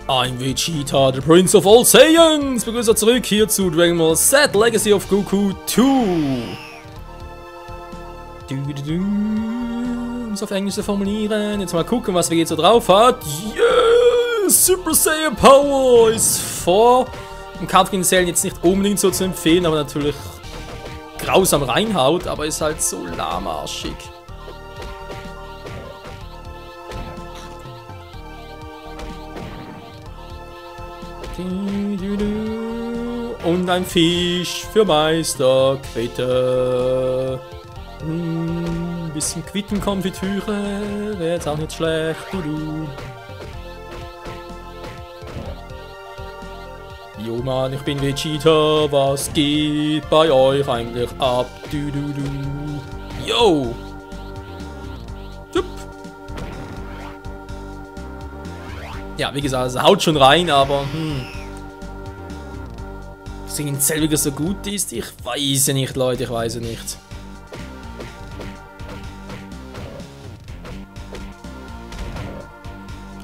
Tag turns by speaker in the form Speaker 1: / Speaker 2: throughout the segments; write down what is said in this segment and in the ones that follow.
Speaker 1: Ein Vegeta, the Prince of all Saiyans! Begrüße zurück hier zu Dragon Ball Z Legacy of Goku 2. Um es auf Englisch zu formulieren. Jetzt mal gucken, was Vegeta drauf hat. Yes! Super Saiyan Power ist vor. Im Kampf gegen Cell jetzt nicht unbedingt so zu empfehlen, aber natürlich grausam reinhaut, aber ist halt so lahmarschig. Und ein Fisch für Meister Quitte. Ein bisschen Quittenkonfitüre wäre jetzt auch nicht schlecht. Jo Mann, ich bin Vegeta, was geht bei euch eigentlich ab? Yo! Jupp. Ja, wie gesagt, es haut schon rein, aber deswegen selber so gut ist, ich weiß ja nicht, Leute, ich weiß ja nicht.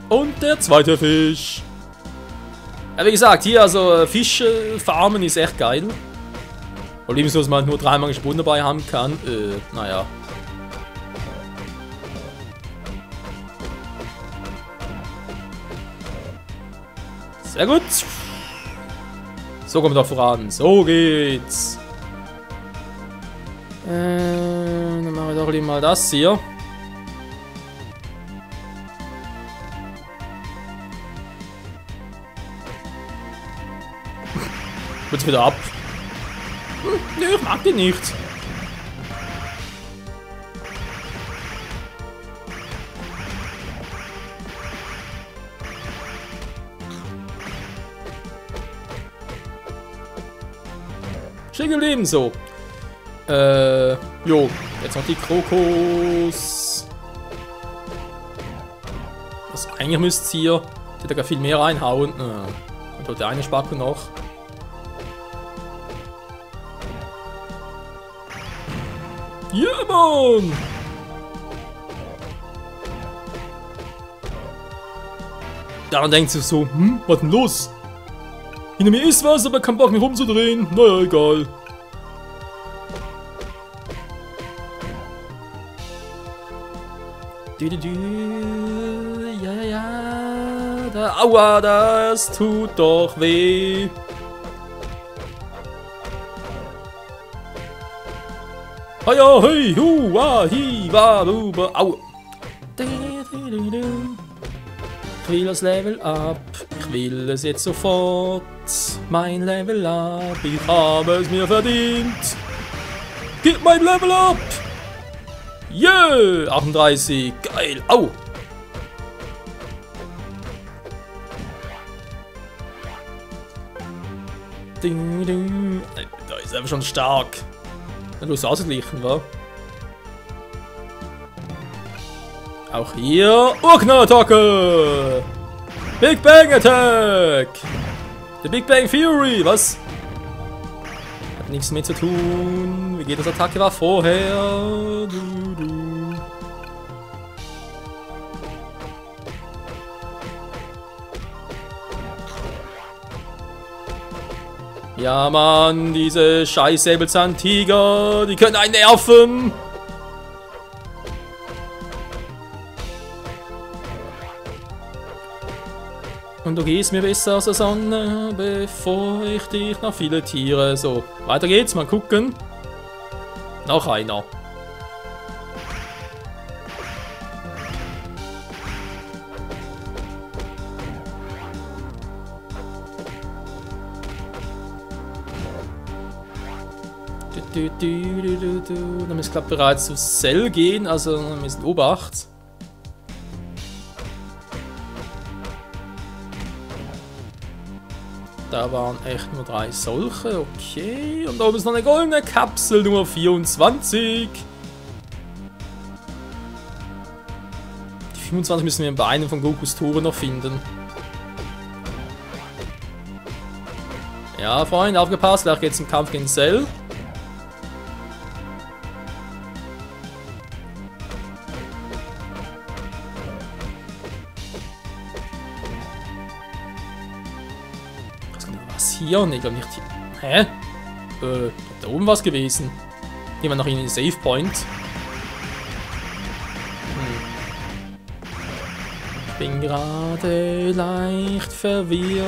Speaker 1: Und der zweite Fisch. Ja, wie gesagt, hier also Fische farmen ist echt geil. Problem ist, dass man nur 3 magische Boden dabei haben kann. Naja. Sehr gut. So kommt doch voran. So geht's. Dann machen wir doch lieber mal das hier. Jetzt wieder ab. Nee, ich mag den nicht. Schön geblieben so. Jo, jetzt noch die Krokos. Das eigentlich müsste hier. Ich hätte gar viel mehr reinhauen. Und dort eine Spacke noch. Ja, Mann! Daran denkt sich so, was denn los? Hinter mir ist was, aber kein Bock mich rumzudrehen. Naja, egal. Ja. Aua, das tut doch weh. Hiya, hey, hu, wa, hi, wa, du, ba, au. Ich will das Level up. Ich will es jetzt sofort. Mein Level up. Ich habe es mir verdient. Gib mein Level up. Yeah, 38. Geil. Au. Da ist er schon stark. Du hast ausgeglichen, wa? Auch hier. Urknallattacke! Big Bang Attack! The Big Bang Fury, was? Hat nichts mehr zu tun. Wie geht das Attacke war vorher? Ja, Mann, diese scheiß Säbelzahntiger, die können einen nerven. Und du gehst mir besser aus der Sonne, bevor ich dich nach viele Tiere. So, weiter geht's, mal gucken. Noch einer. Dann müssen wir bereits zu Cell gehen, also ein bisschen Obacht. Da waren echt nur 3 solche, okay. Und da oben ist noch eine goldene Kapsel, Nummer 24. Die 25 müssen wir bei einem von Gokus Toren noch finden. Ja, Freunde, aufgepasst, gleich geht's im Kampf gegen Cell. Was hier? Ne, glaub nicht hier. Hä? Da oben war es gewesen. Gehen wir noch in den Save Point. Ich bin gerade leicht verwirrt.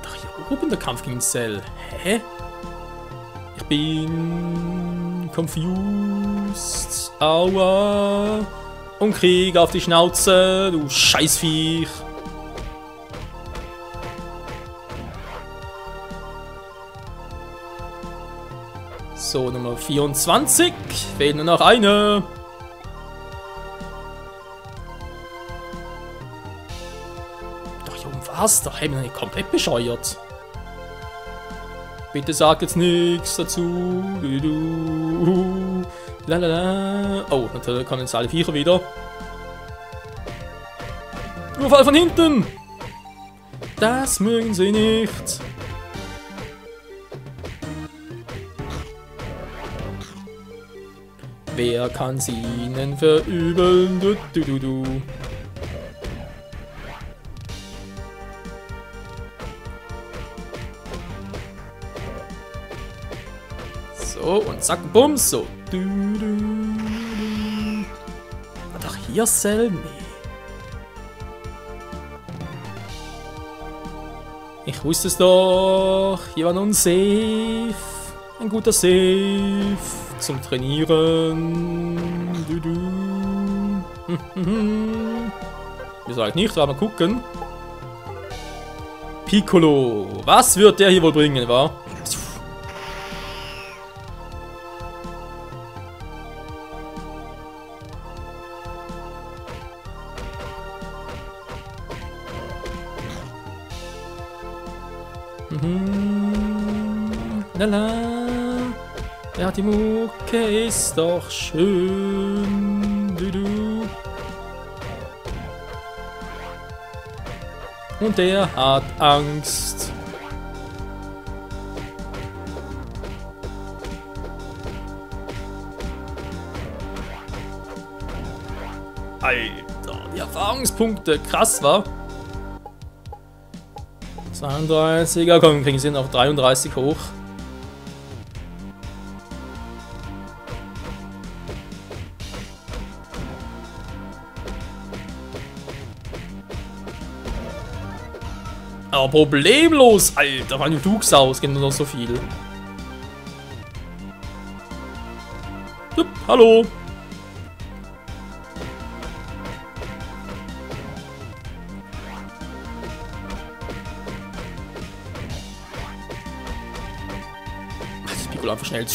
Speaker 1: Doch hier oben der Kampf gegen Cell. Hä? Ich bin confused. Aua. Und Krieg auf die Schnauze, du Scheißviech. So, Nummer 24. Fehlt nur noch eine. Doch, hier oben war's doch. Hey, bin ich komplett bescheuert. Bitte sag jetzt nichts dazu. Lalala. Oh, natürlich kommen jetzt alle Viecher wieder. Überfall von hinten! Das mögen sie nicht. Wer kann sie ihnen verübeln? Du. So, und zack, bums, so. War doch hier Cell? Nee. Ich wusste es doch. Hier war noch ein Safe. Ein guter Safe. Zum Trainieren. Wieso halt nicht? Aber mal gucken. Piccolo. Was wird der hier wohl bringen, wa? Lala. Ja, die Mucke ist doch schön. Und der hat Angst. Alter, die Erfahrungspunkte. Krass, wa? 32er, komm, kriegen sie noch 33 hoch. Aber problemlos, Alter, meine Flugsaus geht nur noch so viel. Jupp, hallo. Das Piccolo einfach schnell.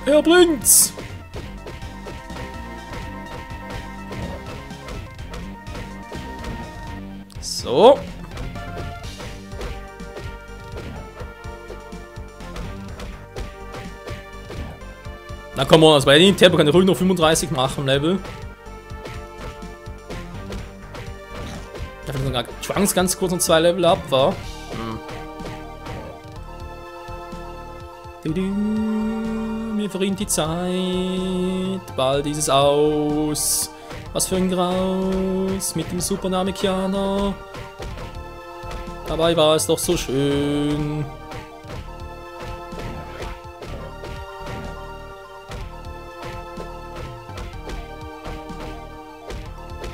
Speaker 1: Er bringt's. So. Na komm on, also bei dem Tempo kann ich ruhig noch 35 machen im Level. Ich habe sogar Chance ganz kurz noch 2 Level ab, war. Mir verrinnt die Zeit. Bald ist es aus. Was für ein Graus mit dem Super Namekianer. Dabei war es doch so schön.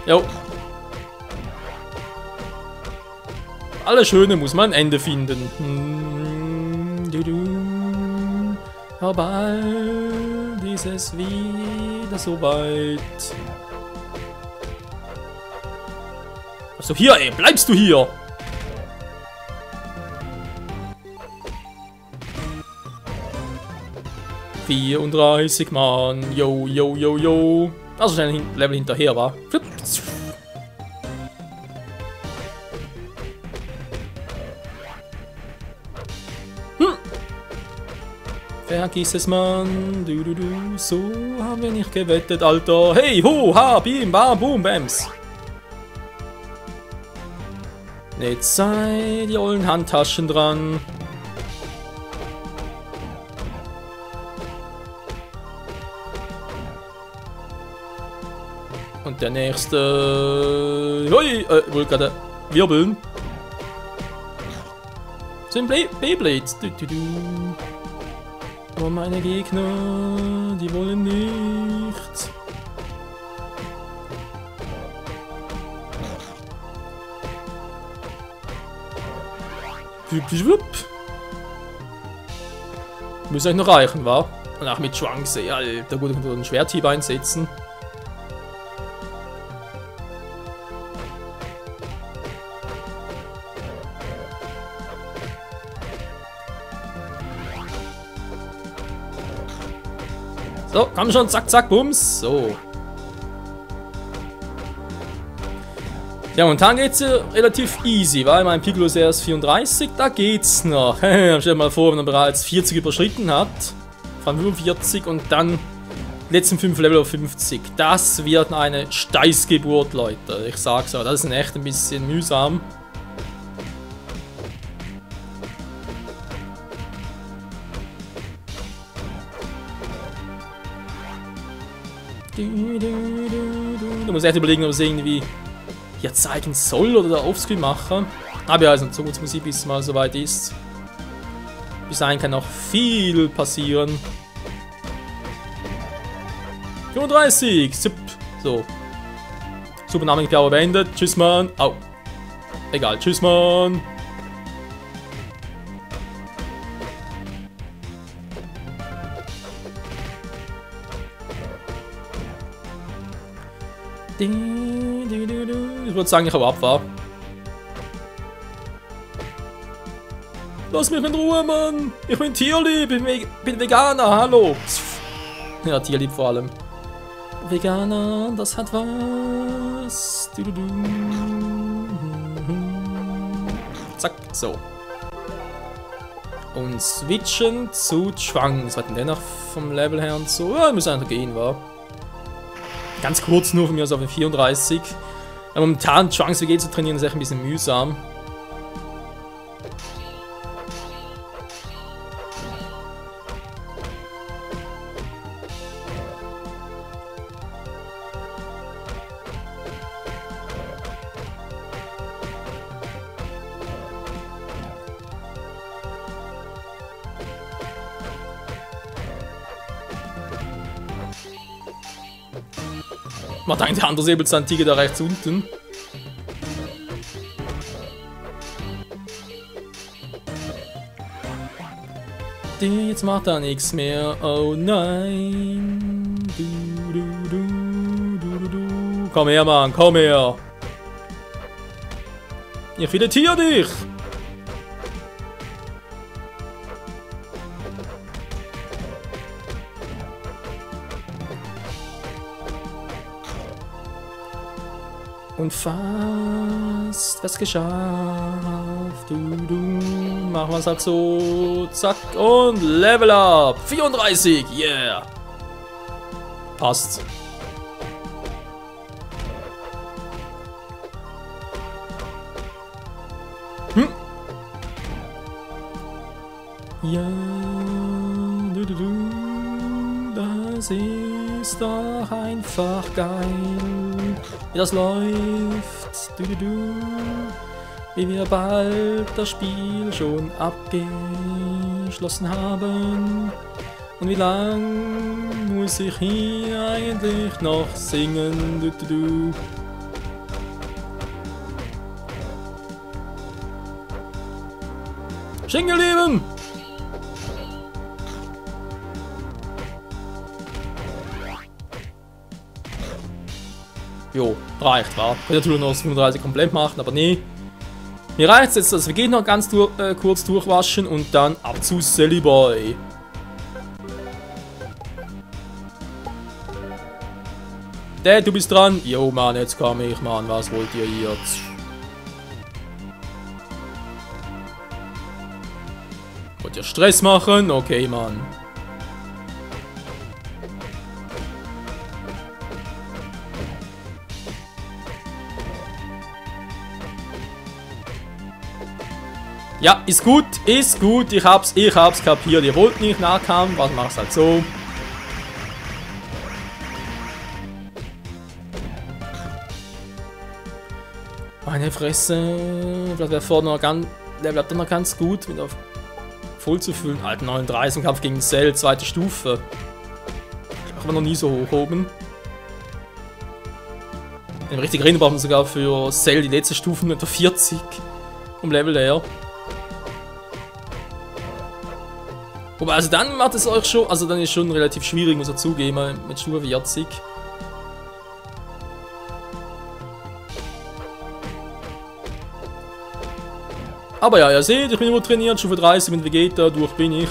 Speaker 1: Jo. Alles Schöne muss man ein Ende finden. Aber bald ist es wieder so weit. Also hier, ey, bleibst du hier? ...34 Mann. Yo. Also schnell ein Level hinterher war. Vergiss es, Mann. So haben wir nicht gewettet, Alter. Hey, ho, ha, bim, bam, boom, bams. Jetzt sei die ollen Handtaschen dran. Und der nächste... Hui, wollte gerade wirbeln. Sind Beyblades. Aber meine Gegner, die wollen nicht. Muss euch noch reichen, wa? Und auch mit Chance, ja, da gut unter einen Schwerthieb einsetzen. So, komm schon, zack, zack, bums. So. Ja, momentan geht's ja relativ easy, weil mein Piccolo ist erst 34, da geht's noch. Stell dir mal vor, wenn er bereits 40 überschritten hat, von 45 und dann die letzten 5 Level auf 50. Das wird eine Steißgeburt, Leute. Ich sag's aber, das ist echt ein bisschen mühsam. Du musst echt überlegen, ob es irgendwie hier zeigen soll oder da offscreen machen. Aber ja, also Zukunftsmusik, bis es mal soweit ist. Bis dahin kann noch viel passieren. 35, so. Super Name Power beendet. Tschüss, Mann. Au. Egal, tschüss, Mann. Ich würde sagen, ich hau ab, wa? Lass mich in Ruhe, Mann! Ich bin tierlieb, bin Veganer, hallo! Ja, tierlieb vor allem. Veganer, das hat was. Zack, so. Und switchen zu Schwang. Was hat denn der noch vom Level her und so? Ja, muss einfach gehen, wa? Ganz kurz nur von mir aus auf den 34. Aber momentan Chance WG zu trainieren ist echt ein bisschen mühsam. Macht eigentlich der andere Säbelzahntiger da rechts unten. Jetzt macht er nichts mehr. Oh nein. Komm her, Mann, komm her. Ich filetiere dich. Und fast was geschafft. Machen wir es halt so. Zack. Und Level up. 34. Yeah. Passt. Ja. Das ist doch einfach geil. Wie das läuft, wie wir bald das Spiel schon abgeschlossen haben. Und wie lang muss ich hier eigentlich noch singen? Schingeleben! Jo, reicht, wa? Könnte natürlich noch das 35 komplett machen, aber nee. Mir reicht jetzt, also wir gehen noch ganz kurz durchwaschen und dann ab zu Silly Boy. Dad, du bist dran. Jo, Mann, jetzt komm ich, Mann. Was wollt ihr hier? Wollt ihr Stress machen? Okay, Mann. Ja, ist gut, ist gut. Ich hab's kapiert. Ihr wollt nicht Nahkampf, was mach's halt so. Meine Fresse. Das wäre vorne noch ganz. Der bleibt dann noch ganz gut, wieder voll zu füllen. Alter, 39 im Kampf gegen Cell, zweite Stufe. Ich habe noch nie so hoch oben. Im richtigen Rennen brauchen wir sogar für Cell die letzte Stufe etwa 40 vom Level her. Wobei, also dann macht es euch schon, also dann ist schon relativ schwierig, muss ich zugeben, mit Stufe 40. Aber ja, ihr seht, ich bin immer trainiert, Stufe 30 mit Vegeta, durch bin ich.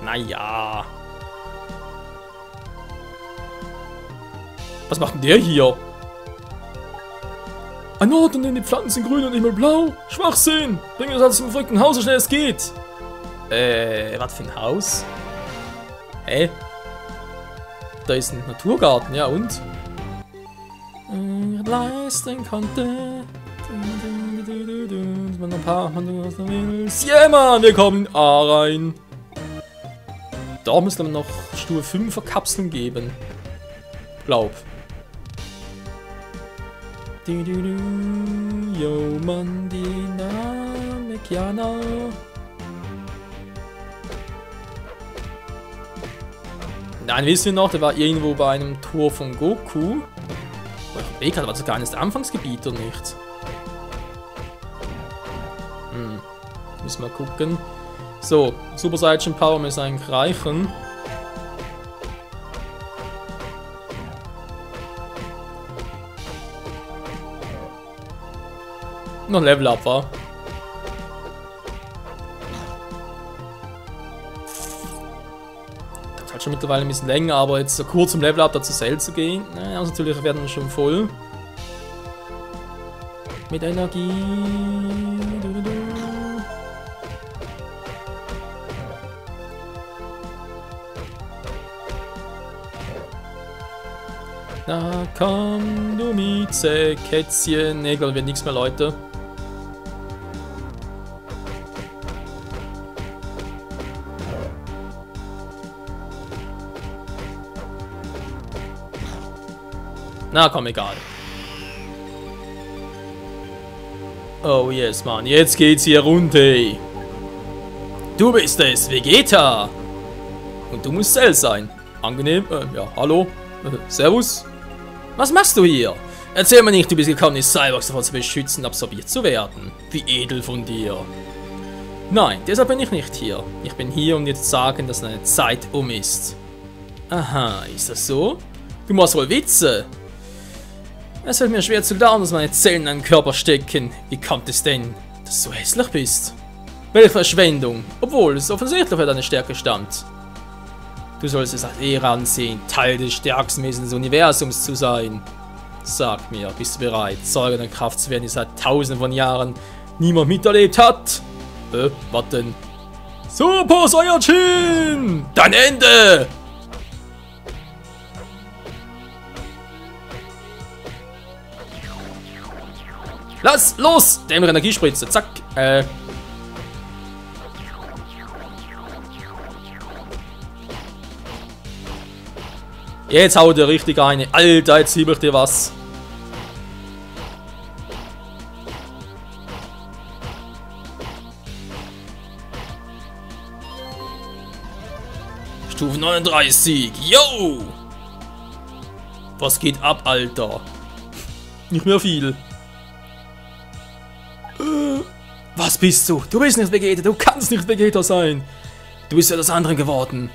Speaker 1: Naja. Was macht denn der hier? Ein Ort, an dem die Pflanzen sind grün und nicht mehr blau. Schwachsinn! Bring uns aus dem verrückten Haus, so schnell es geht. Was für ein Haus? Hä? Da ist ein Naturgarten, ja und? Leisten konnte. Man ein paar ja, Mann, wir kommen in A rein. Da müssen wir noch Stufe 5 Verkapseln geben. Glaub. Yo, Mann, Dynamik, Jana. Nein, wissen wir noch, der war irgendwo bei einem Tor von Goku. Ich war sogar eines der Anfangsgebiete oder nicht? Müssen wir gucken. So, Super Saiyan Power müssen eigentlich reichen. Noch ein Level Up war. Das ist halt schon mittlerweile ein bisschen länger, aber jetzt so kurz zum Level Up dazu Cell zu gehen. Naja, also natürlich werden wir schon voll. Mit Energie. Na komm, du Mieze, Kätzchen. Ne, glaube, wird nichts mehr, Leute. Na komm, egal. Oh yes, Mann, jetzt geht's hier runter. Du bist es, Vegeta. Und du musst Cell sein. Angenehm, ja, hallo. Servus. Was machst du hier? Erzähl mir nicht, du bist gekommen, die Cyborgs davor zu beschützen, absorbiert zu werden. Wie edel von dir. Nein, deshalb bin ich nicht hier. Ich bin hier, um dir zu sagen, dass deine Zeit um ist. Aha, ist das so? Du machst wohl Witze. Es fällt mir schwer zu glauben, dass meine Zellen in deinem Körper stecken. Wie kommt es denn, dass du so hässlich bist? Welche Verschwendung, obwohl es offensichtlich für deine Stärke stammt. Du sollst es als Ehre ansehen, Teil des stärksten Wesens des Universums zu sein. Sag mir, bist du bereit, Zeuge der Kraft zu werden, die seit tausenden von Jahren niemand miterlebt hat? Was denn? Super Saiyajin! Dein Ende! Lass los! Dämmer Energiespritze, zack. Jetzt haut er richtig eine. Alter, jetzt sieb ich dir was. Stufe 39. Yo! Was geht ab, Alter? Nicht mehr viel. Was bist du? Du bist nicht Vegeta. Du kannst nicht Vegeta sein. Du bist ja das andere geworden.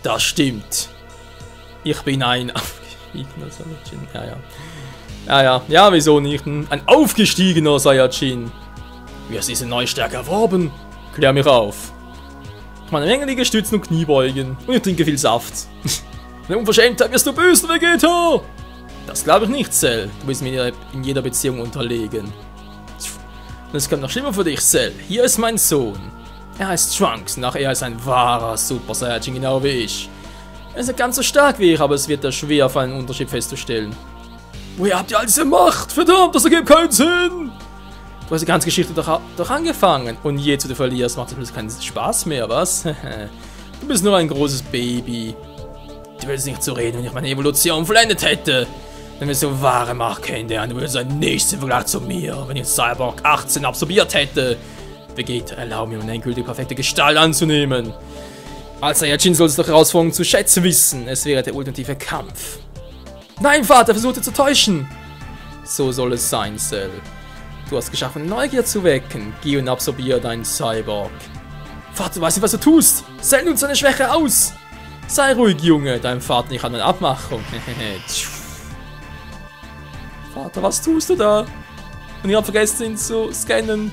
Speaker 1: Das stimmt. Ich bin ein aufgestiegener Saiyajin. Ja, wieso nicht? Ein aufgestiegener Saiyajin. Wie hast du diese neue Stärke erworben? Klär mich auf. Ich meine Menge Liegestützen und Kniebeugen. Und ich trinke viel Saft. Eine Unverschämtheit wirst du böse, Vegeta! Das glaube ich nicht, Cell. Du bist mir in jeder Beziehung unterlegen. Und es kommt noch schlimmer für dich, Cell. Hier ist mein Sohn. Er heißt Trunks. Er ist ein wahrer Super Saiyajin, genau wie ich. Er ist nicht ganz so stark wie ich, aber es wird da schwer, auf einen Unterschied festzustellen. Woher habt ihr all diese Macht? Verdammt, das ergibt keinen Sinn! Du hast die ganze Geschichte doch angefangen. Und jetzt, wo du verlierst, macht das keinen Spaß mehr, was? Du bist nur ein großes Baby. Du würdest nicht so reden, wenn ich meine Evolution vollendet hätte. Dann wirst du wahre Macht kennenlernen. Du würdest ein nichts im Vergleich zu mir, wenn ich Cyborg 18 absorbiert hätte. Vegeta, erlaube mir, meine endgültige perfekte Gestalt anzunehmen. Als Saiyajin sollst du doch Herausforderungen zu schätzen wissen. Es wäre der ultimative Kampf. Nein, Vater, versuchte zu täuschen. So soll es sein, Cell. Du hast geschaffen, Neugier zu wecken. Geh und absorbiere deinen Cyborg. Vater, du weißt nicht, was du tust. Cell nutzt seine Schwäche aus. Sei ruhig, Junge. Dein Vater nicht an eine Abmachung. Vater, was tust du da? Und ich hab vergessen, ihn zu scannen.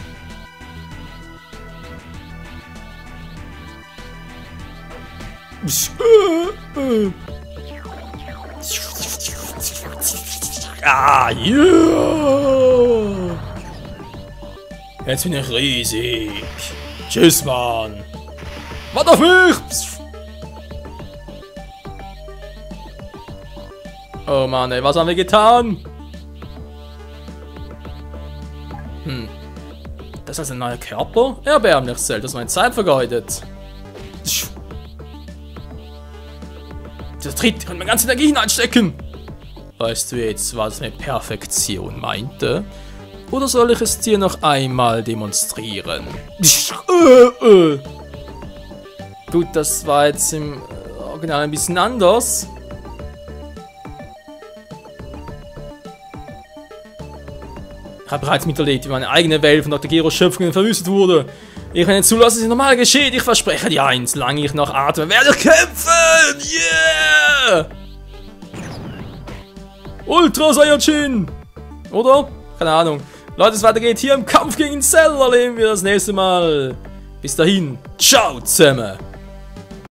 Speaker 1: Ah, yeah! Jetzt bin ich riesig. Tschüss, Mann. Warte auf mich! Oh Mann, ey, was haben wir getan? Das ist ein neuer Körper? Erbärmlich, Cell, das ist meine Zeit vergeudet. Der Tritt kann meine ganze Energie hineinstecken. Weißt du jetzt, was mit Perfektion meinte? Oder soll ich es dir noch einmal demonstrieren? Gut, das war jetzt im Original ein bisschen anders. Ich habe bereits miterlebt, wie meine eigene Welt von Dr. Geros Schöpfungen verwüstet wurde. Ich werde nicht zulassen, dass es normal geschieht. Ich verspreche dir eins, solange ich noch atme, werde ich kämpfen! Yeah! Ultra Saiyajin! Oder? Keine Ahnung. Leute, es weitergeht hier im Kampf gegen Cell. Erleben wir das nächste Mal. Bis dahin. Ciao zusammen.